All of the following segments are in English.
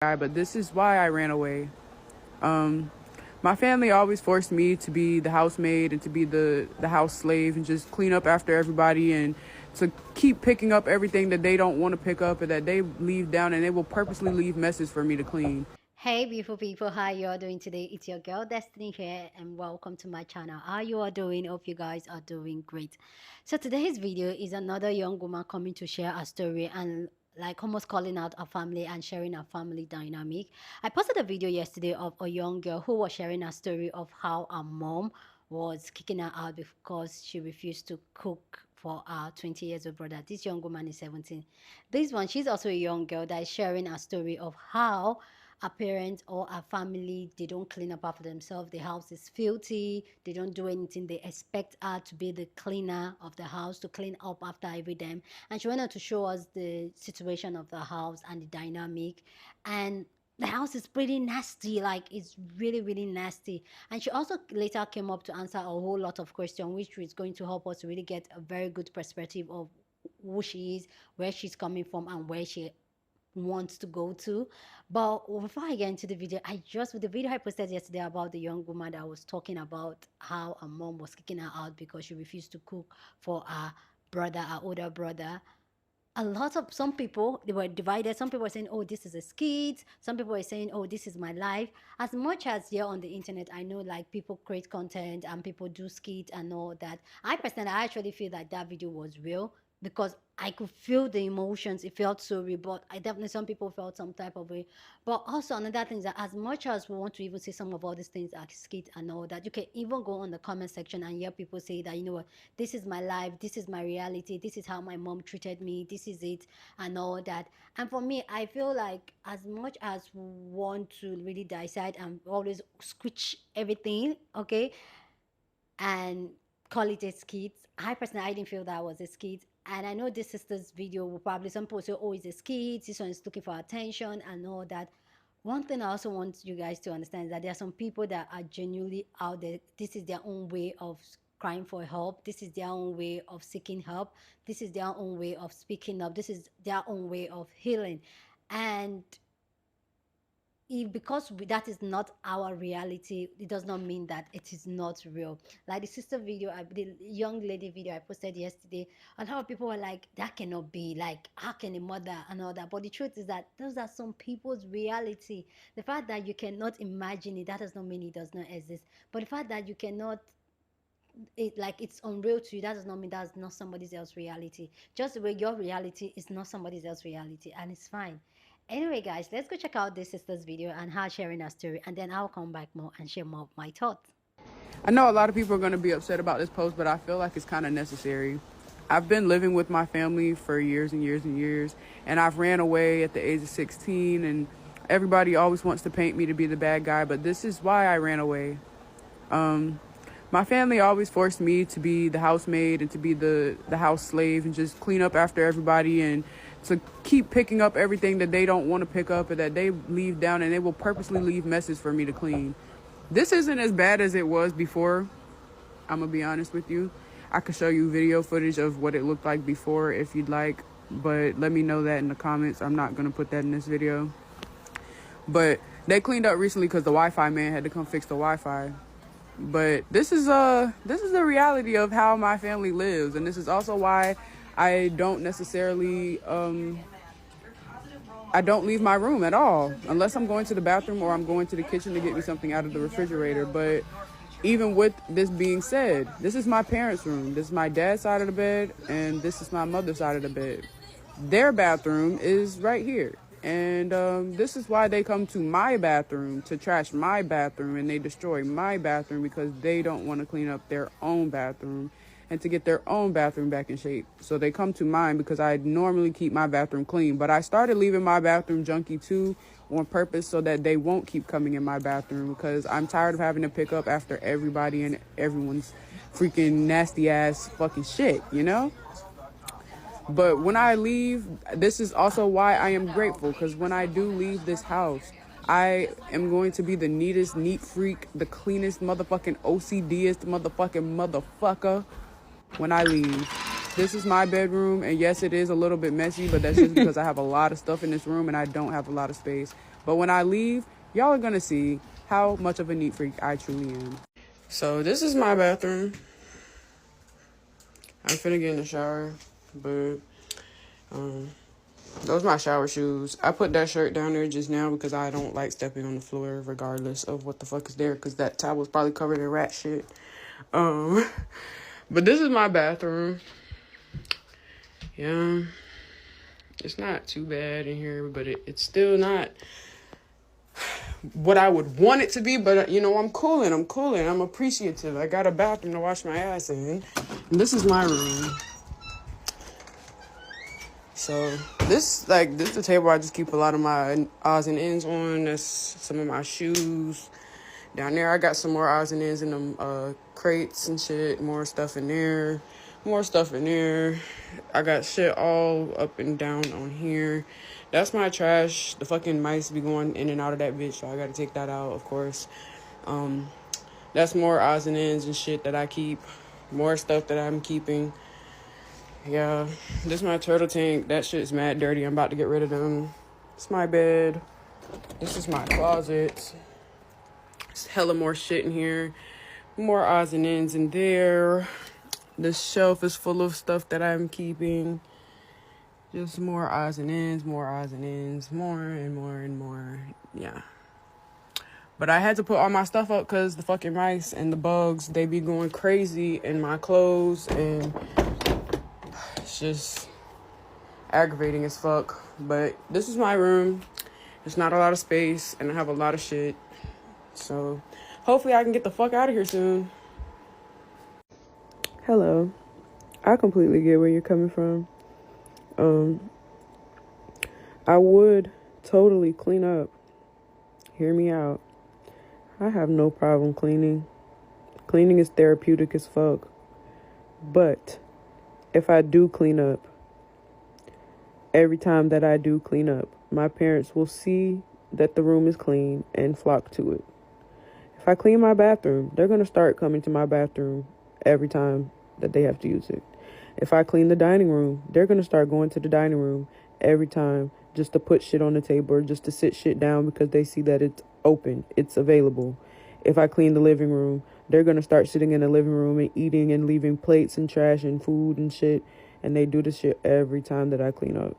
guy, but this is why I ran away. Um, my family always forced me to be the housemaid and to be the house slave and just clean up after everybody and to keep picking up everything that they don't want to pick up and that they leave down, and they will purposely leave messes for me to clean. Hey beautiful people, how you are doing today? It's your girl Destiny here and welcome to my channel. How you are doing? Hope you guys are doing great. So today's video is another young woman coming to share her story and like almost calling out her family and sharing her family dynamic. I posted a video yesterday of a young girl who was sharing a story of how her mom was kicking her out because she refused to cook for our 20 years old brother. This young woman is 17. This one, she's also a young girl that is sharing a story of how our parents or our family, they don't clean up after themselves. The house is filthy, they don't do anything. They expect her to be the cleaner of the house, to clean up after every them. And she wanted to show us the situation of the house and the dynamic. And the house is pretty nasty, like it's really really nasty. And she also later came up to answer a whole lot of questions, which is going to help us to really get a very good perspective of who she is, where she's coming from, and where she wants to go to. But before I get into the video, with the video I posted yesterday about the young woman that was talking about how her mom was kicking her out because she refused to cook for her brother, her older brother. A lot of some people, they were divided. Some people were saying, oh, this is a skit. Some people were saying, oh, this is my life. As much as here on the internet, I know like people create content and people do skit and all that. I actually feel that that video was real because I could feel the emotions. It felt so real, but I definitely, some people felt some type of way. But also another thing is that as much as we want to even say some of all these things are skit and all that, you can even go on the comment section and hear people say that, you know what, this is my life, this is my reality, this is how my mom treated me, this is it, and all that. And for me, I feel like as much as we want to really decide and always switch everything, okay, and call it a skit. I personally, I didn't feel that was a skit. And I know this sister's video will probably, some people say, oh, it's a skit, this one is looking for attention and all that. One thing I also want you guys to understand is that there are some people that are genuinely out there. This is their own way of crying for help. This is their own way of seeking help. This is their own way of speaking up. This is their own way of healing. And if because that is not our reality, it does not mean that it is not real. Like the sister video, the young lady video I posted yesterday, a lot of people were like, that cannot be, like how can a mother and all that. But the truth is that those are some people's reality. The fact that you cannot imagine it, that does not mean it does not exist. But the fact that you cannot, it like it's unreal to you, that does not mean that's not somebody else's reality. Just the way your reality is not somebody else's reality, and it's fine. Anyway, guys, let's go check out this sister's video and her sharing her story, and then I'll come back more and share more of my thoughts. I know a lot of people are going to be upset about this post, but I feel like it's kind of necessary. I've been living with my family for years and years and years, and I've ran away at the age of 16, and everybody always wants to paint me to be the bad guy, but this is why I ran away. My family always forced me to be the housemaid and to be the house slave and just clean up after everybody and to keep picking up everything that they don't want to pick up and that they leave down, and they will purposely leave messes for me to clean. This isn't as bad as it was before. I'm gonna be honest with you. I could show you video footage of what it looked like before if you'd like, but let me know that in the comments. I'm not gonna put that in this video. But they cleaned up recently because the Wi-Fi man had to come fix the Wi-Fi. But this is the reality of how my family lives, and this is also why I don't necessarily I don't leave my room at all unless I'm going to the bathroom or I'm going to the kitchen to get me something out of the refrigerator. But even with this being said, this is my parents' room. This is my dad's side of the bed, and this is my mother's side of the bed. Their bathroom is right here. And this is why they come to my bathroom to trash my bathroom, and they destroy my bathroom because they don't want to clean up their own bathroom and to get their own bathroom back in shape. So they come to mine because I normally keep my bathroom clean. But I started leaving my bathroom junky too on purpose so that they won't keep coming in my bathroom, because I'm tired of having to pick up after everybody and everyone's freaking nasty ass fucking shit, you know? But when I leave, this is also why I am grateful, because when I do leave this house, I am going to be the neatest neat freak, the cleanest motherfucking OCDest motherfucker when I leave. This is my bedroom, and yes, it is a little bit messy, but that's just because I have a lot of stuff in this room and I don't have a lot of space. But when I leave, y'all are gonna see how much of a neat freak I truly am. So this is my bathroom. I'm finna get in the shower, but those are my shower shoes. I put that shirt down there just now because I don't like stepping on the floor regardless of what the fuck is there, because that towel was probably covered in rat shit. But this is my bathroom. Yeah, it's not too bad in here, but it's still not what I would want it to be. But you know, I'm cooling. I'm appreciative. I got a bathroom to wash my ass in. And this is my room. So this is the table I just keep a lot of my odds and ends on. That's some of my shoes. Down there, I got some more odds and ends in them crates and shit. More stuff in there. I got shit all up and down on here. That's my trash. The fucking mice be going in and out of that bitch, so I gotta take that out, of course. That's more odds and ends and shit that I keep. More stuff that I'm keeping. Yeah, this is my turtle tank. That shit is mad dirty. I'm about to get rid of them. It's my bed. This is my closet. There's hella more shit in here. More odds and ends in there. This shelf is full of stuff that I'm keeping. Just more odds and ends, more and more. Yeah. But I had to put all my stuff up because the fucking mice and the bugs, they be going crazy in my clothes, and it's just aggravating as fuck. But this is my room. There's not a lot of space, and I have a lot of shit. So hopefully I can get the fuck out of here soon. Hello. I completely get where you're coming from. I would totally clean up. Hear me out. I have no problem cleaning. Cleaning is therapeutic as fuck. But if I do clean up, every time that I do clean up, my parents will see that the room is clean and flock to it. If I clean my bathroom, they're going to start coming to my bathroom every time that they have to use it. If I clean the dining room, they're going to start going to the dining room every time just to put shit on the table or just to sit shit down because they see that it's open, it's available. If I clean the living room, they're going to start sitting in the living room and eating and leaving plates and trash and food and shit. And they do this shit every time that I clean up.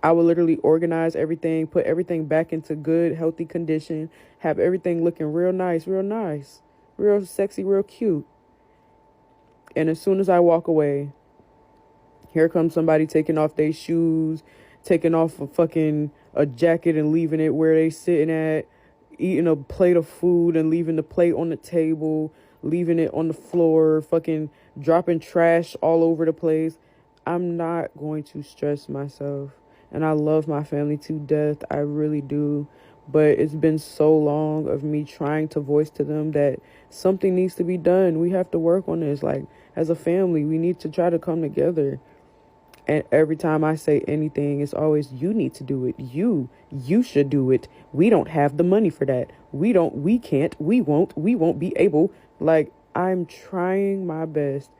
I will literally organize everything, put everything back into good, healthy condition, have everything looking real nice, real sexy, real cute. And as soon as I walk away, here comes somebody taking off their shoes, taking off a jacket and leaving it where they sitting at, eating a plate of food and leaving the plate on the table, leaving it on the floor, fucking dropping trash all over the place. I'm not going to stress myself. And I love my family to death. I really do. But it's been so long of me trying to voice to them that something needs to be done. We have to work on this. Like, as a family, we need to try to come together. And every time I say anything, it's always, you need to do it. You should do it. We don't have the money for that. We can't, we won't be able. Like, I'm trying my best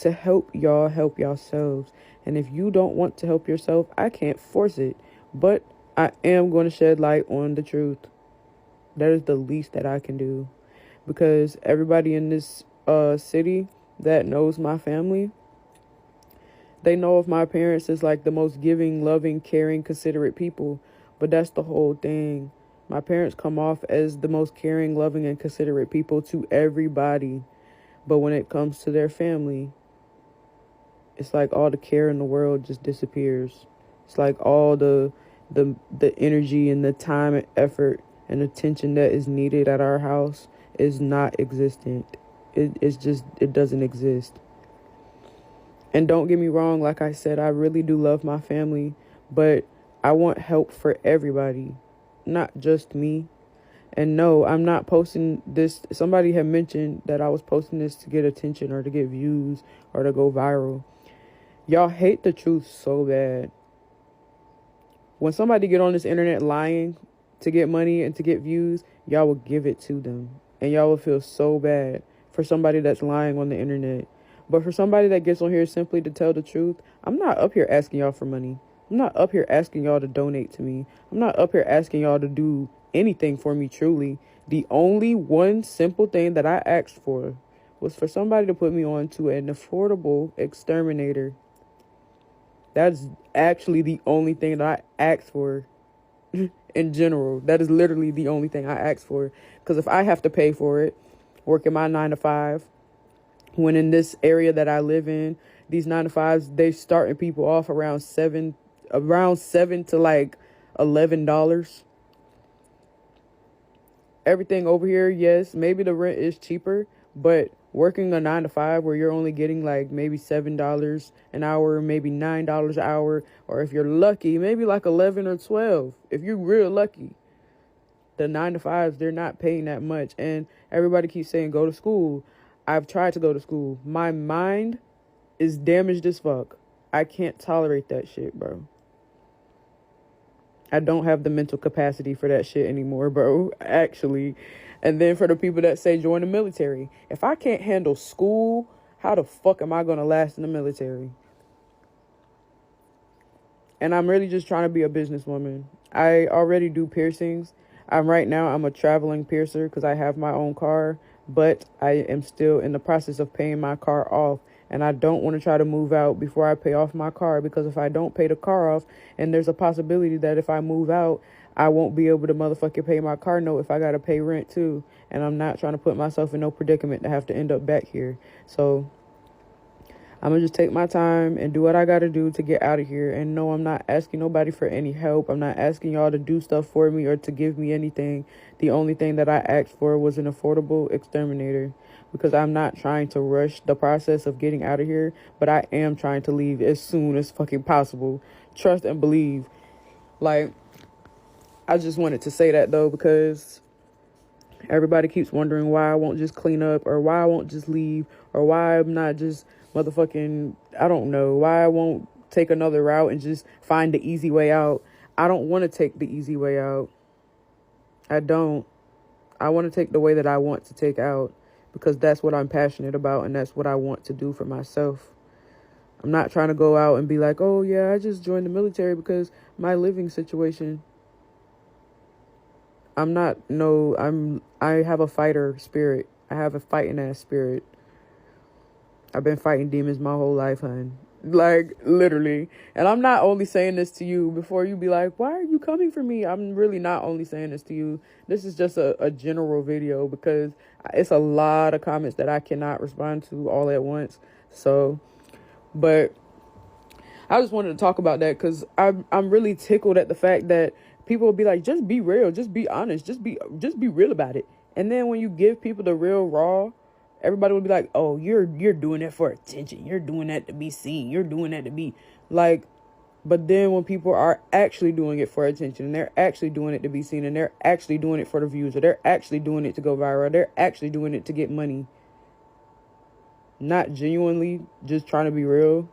to help y'all help yourselves. And if you don't want to help yourself, I can't force it. But I am going to shed light on the truth. That is the least that I can do. Because everybody in this city that knows my family, they know of my parents as like the most giving, loving, caring, considerate people. But that's the whole thing. My parents come off as the most caring, loving, and considerate people to everybody. But when it comes to their family, it's like all the care in the world just disappears. It's like all the energy and the time and effort and attention that is needed at our house is not existent. It doesn't exist. And don't get me wrong, like I said, I really do love my family, but I want help for everybody, not just me. And no, I'm not posting this. Somebody had mentioned that I was posting this to get attention or to get views or to go viral. Y'all hate the truth so bad. When somebody get on this internet lying to get money and to get views, y'all will give it to them. And y'all will feel so bad for somebody that's lying on the internet. But for somebody that gets on here simply to tell the truth, I'm not up here asking y'all for money. I'm not up here asking y'all to donate to me. I'm not up here asking y'all to do anything for me, truly. The only one simple thing that I asked for was for somebody to put me on to an affordable exterminator. That's actually the only thing that I asked for in general. That is literally the only thing I asked for. Because if I have to pay for it, working my 9 to 5, when in this area that I live in, these 9 to 5s, they starting people off around seven to like $11. Everything over here, yes, maybe the rent is cheaper, but working a 9 to 5 where you're only getting like maybe $7 an hour, maybe $9 an hour, or if you're lucky, maybe like 11 or 12. If you're real lucky, the 9 to 5s, they're not paying that much. And everybody keeps saying go to school. I've tried to go to school. My mind is damaged as fuck. I can't tolerate that shit, bro. I don't have the mental capacity for that shit anymore, bro, actually. And then for the people that say join the military, if I can't handle school, how the fuck am I going to last in the military? And I'm really just trying to be a businesswoman. I already do piercings. Right now, I'm a traveling piercer because I have my own car, but I am still in the process of paying my car off. And I don't want to try to move out before I pay off my car, because if I don't pay the car off, and there's a possibility that if I move out, I won't be able to motherfucking pay my car note if I got to pay rent too. And I'm not trying to put myself in no predicament to have to end up back here. So I'm going to just take my time and do what I got to do to get out of here. And no, I'm not asking nobody for any help. I'm not asking y'all to do stuff for me or to give me anything. The only thing that I asked for was an affordable exterminator, because I'm not trying to rush the process of getting out of here, but I am trying to leave as soon as fucking possible. Trust and believe. Like, I just wanted to say that though, because everybody keeps wondering why I won't just clean up, or why I won't just leave, or why I'm not just motherfucking, I don't know, why I won't take another route and just find the easy way out. I don't want to take the easy way out. I don't. I want to take the way that I want to take out, because that's what I'm passionate about and that's what I want to do for myself. I'm not trying to go out and be like, oh yeah, I just joined the military because my living situation. I have a fighter spirit. I have a fighting ass spirit. I've been fighting demons my whole life, hun. Like, literally. And I'm not only saying this to you before you be like, why are you coming for me? I'm really not only saying this to you. This is just a general video, because it's a lot of comments that I cannot respond to all at once. So, but I just wanted to talk about that, because I'm really tickled at the fact that people will be like, just be real, just be honest, just be real about it. And then when you give people the real raw, everybody will be like, oh, you're doing that for attention. You're doing that to be seen. You're doing that to be like, but then when people are actually doing it for attention, and they're actually doing it to be seen, and they're actually doing it for the views, or they're actually doing it to go viral, they're actually doing it to get money, not genuinely just trying to be real,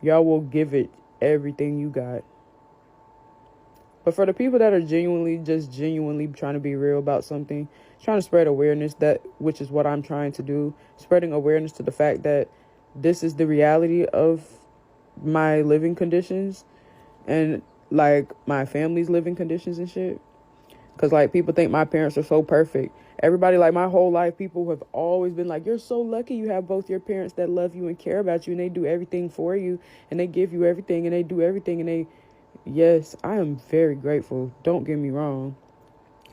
y'all will give it everything you got. But for the people that are genuinely trying to be real about something, trying to spread awareness, which is what I'm trying to do, spreading awareness to the fact that this is the reality of my living conditions, and like my family's living conditions and shit. Because like people think my parents are so perfect. Everybody, like my whole life, people have always been like, you're so lucky you have both your parents that love you and care about you, and they do everything for you, and they give you everything, and they do everything, and they... Yes, I am very grateful. Don't get me wrong.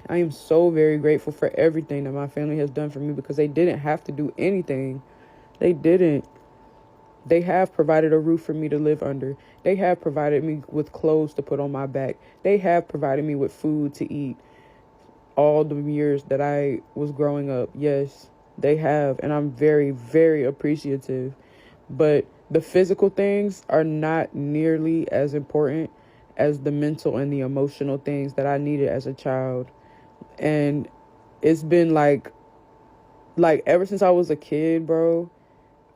I am so very grateful for everything that my family has done for me, because they didn't have to do anything. They didn't. They have provided a roof for me to live under. They have provided me with clothes to put on my back. They have provided me with food to eat all the years that I was growing up. Yes, they have. And I'm very, very appreciative. But the physical things are not nearly as important as the mental and the emotional things that I needed as a child. And it's been like ever since I was a kid, bro,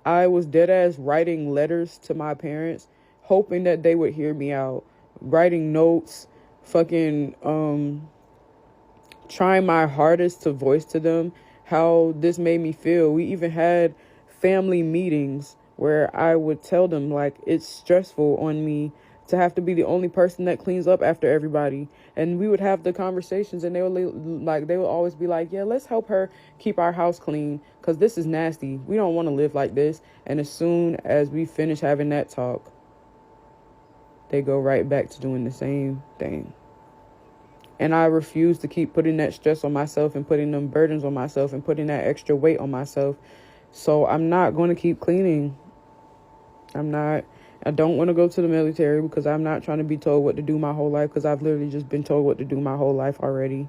I was dead ass writing letters to my parents, hoping that they would hear me out, writing notes, fucking trying my hardest to voice to them how this made me feel. We even had family meetings where I would tell them, like, it's stressful on me to have to be the only person that cleans up after everybody. And we would have the conversations, and they would always be like, yeah, let's help her keep our house clean because this is nasty. We don't want to live like this. And as soon as we finish having that talk, they go right back to doing the same thing. And I refuse to keep putting that stress on myself and putting them burdens on myself and putting that extra weight on myself. So I'm not going to keep cleaning. I don't want to go to the military because I'm not trying to be told what to do my whole life, because I've literally just been told what to do my whole life already.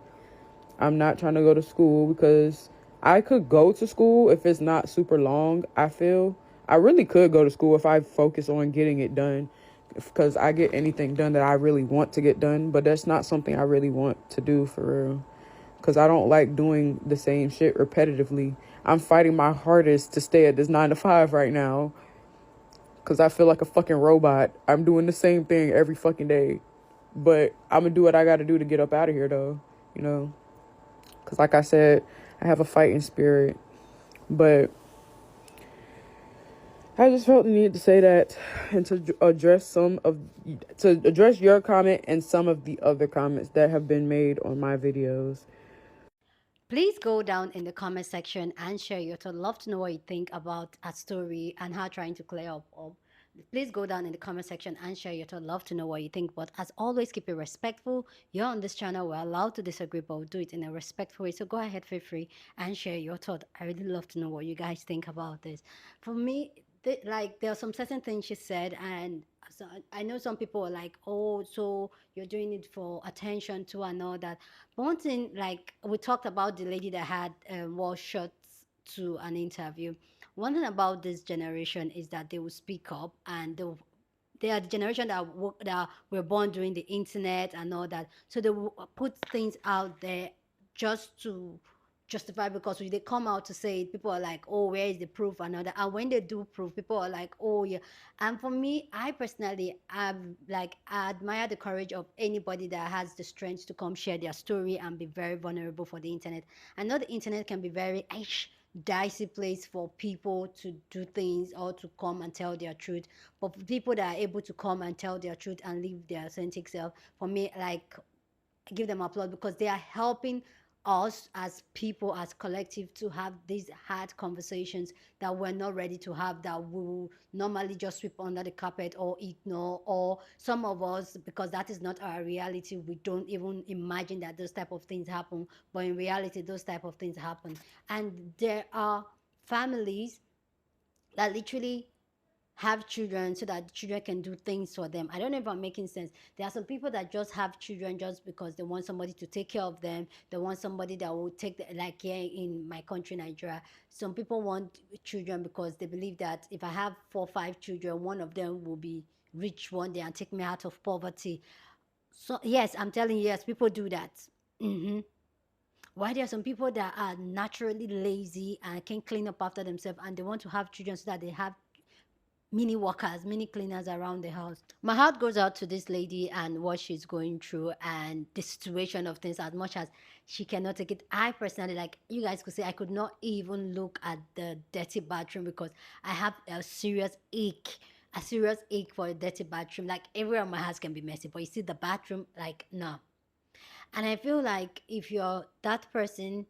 I'm not trying to go to school because I could go to school if it's not super long. I really could go to school if I focus on getting it done, because I get anything done that I really want to get done, but that's not something I really want to do for real, because I don't like doing the same shit repetitively. I'm fighting my hardest to stay at this 9 to 5 right now because I feel like a fucking robot. I'm doing the same thing every fucking day, but I'm gonna do what I gotta do to get up out of here though, you know, because like I said, I have a fighting spirit. But I just felt the need to say that, and to address your comment and some of the other comments that have been made on my videos. Please go down in the comment section and share your thoughts. Love to know what you think about our story and how trying to clear up. Please go down in the comment section and share your thoughts. Love to know what you think. But as always, keep it respectful. You're on this channel. We're allowed to disagree, but we'll do it in a respectful way. So go ahead, feel free and share your thoughts. I really love to know what you guys think about this. For me, like there are some certain things she said, and so I know some people are like, oh, so you're doing it for attention to and all that. But one thing, like we talked about the lady that had wore shirts to an interview. One thing about this generation is that they will speak up, and they are the generation that were born during the internet and all that. So they will put things out there just to justify, because when they come out to say it, people are like, oh, where is the proof and all that. And when they do proof, people are like, oh yeah. And for me, I personally, I admire the courage of anybody that has the strength to come share their story and be very vulnerable for the internet. I know the internet can be very dicey place for people to do things or to come and tell their truth. But for people that are able to come and tell their truth and live their authentic self, for me, like, give them applause, because they are helping us as people, as collective, to have these hard conversations that we're not ready to have, that we will normally just sweep under the carpet or ignore. Or some of us, because that is not our reality, we don't even imagine that those type of things happen, but in reality those type of things happen. And there are families that literally have children so that the children can do things for them. I don't know if I'm making sense. There are some people that just have children just because they want somebody to take care of them. They want somebody that will take like here in my country, Nigeria. Some people want children because they believe that if I have 4 or 5 children, one of them will be rich one day and take me out of poverty. So yes, I'm telling you, yes, people do that. hmm Why there are some people that are naturally lazy and can clean up after themselves, and they want to have children so that they have mini workers, mini cleaners around the house. My heart goes out to this lady and what she's going through and the situation of things, as much as she cannot take it. I personally, like you guys could say, I could not even look at the dirty bathroom because I have a serious ache for a dirty bathroom. Like everywhere in my house can be messy, but you see the bathroom, like no. And I feel like if you're that person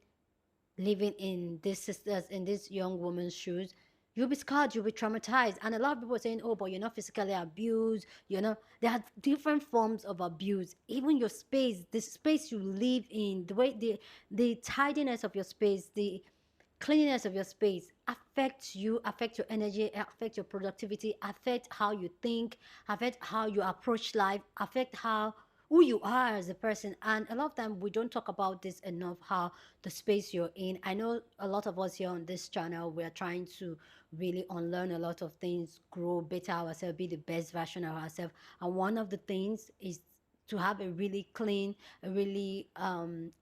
living in this sisters in this young woman's shoes, you'll be scarred, you'll be traumatized. And a lot of people are saying, oh, but you're not physically abused. There are different forms of abuse. Even your space, the space you live in, the way the tidiness of your space, the cleanliness of your space affects you, affect your energy, affect your productivity, affect how you think, affect how you approach life, affect how who you are as a person. And a lot of time we don't talk about this enough, how the space you're in. I know a lot of us here on this channel, we're trying to really unlearn a lot of things, grow better ourselves, be the best version of ourselves. And one of the things is to have a really clean, a really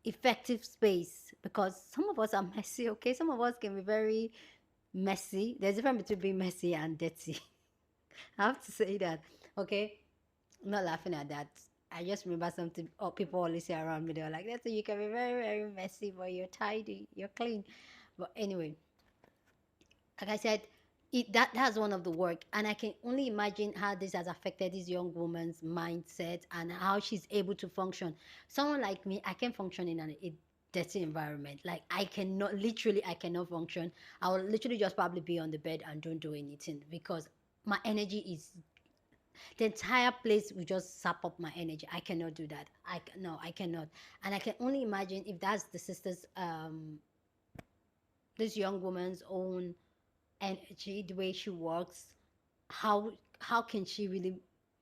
effective space, because some of us are messy. Okay, some of us can be very messy. There's a difference between being messy and dirty. I have to say that. Okay, I'm not laughing at that. I just remember something, people always say around me. They were like, "That's, you can be very, very messy, but you're tidy, you're clean." But anyway, like I said, that's one of the work, and I can only imagine how this has affected this young woman's mindset and how she's able to function. Someone like me, I can function in a dirty environment. Like I cannot, literally I cannot function. I will literally just probably be on the bed and don't do anything because my energy is, the entire place will just sap up my energy. I cannot do that. No, I cannot. And I can only imagine if that's the sister's this young woman's own energy, the way she works, how how can she really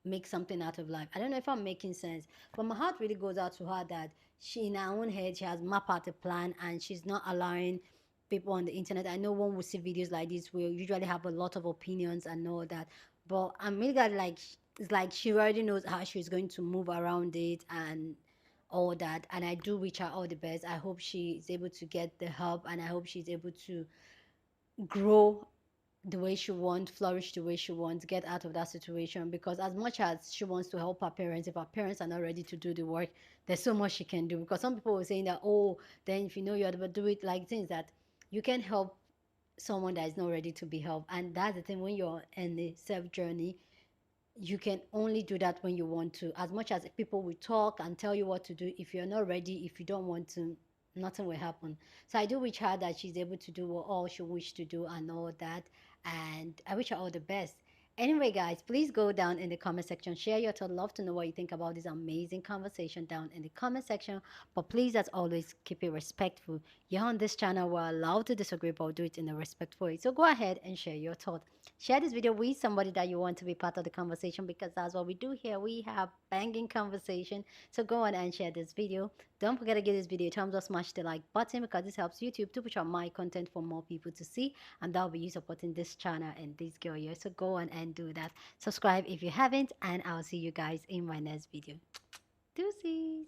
make something out of life? I don't know if I'm making sense, but my heart really goes out to her that she, in her own head, she has mapped out a plan and she's not allowing people on the internet. I know when we see videos like this, we usually have a lot of opinions and all that, but I'm really glad, like, it's like she already knows how she's going to move around it and all that. And I do wish her all the best. I hope she is able to get the help, and I hope she's able to grow the way she wants, flourish the way she wants, get out of that situation. Because as much as she wants to help her parents, if her parents are not ready to do the work, there's so much she can do. Because some people were saying that, oh, then if you know you're able to do it, like things that you can help someone that is not ready to be helped. And that's the thing, when you're in the self journey, you can only do that when you want to. As much as people will talk and tell you what to do, if you're not ready, if you don't want to, nothing will happen. So I do wish her that she's able to do what all she wished to do and all that. And I wish her all the best. Anyway, guys, please go down in the comment section, share your thought. Love to know what you think about this amazing conversation down in the comment section. But please, as always, keep it respectful. You're on this channel, we're allowed to disagree, but do it in a respectful way. So go ahead and share your thought. Share this video with somebody that you want to be part of the conversation, because that's what we do here. We have banging conversation. So go on and share this video. Don't forget to give this video a thumbs up, smash the like button, because this helps YouTube to push out my content for more people to see, and that'll be you supporting this channel and this girl here. So go on and do that. Subscribe if you haven't, and I'll see you guys in my next video. Deuces.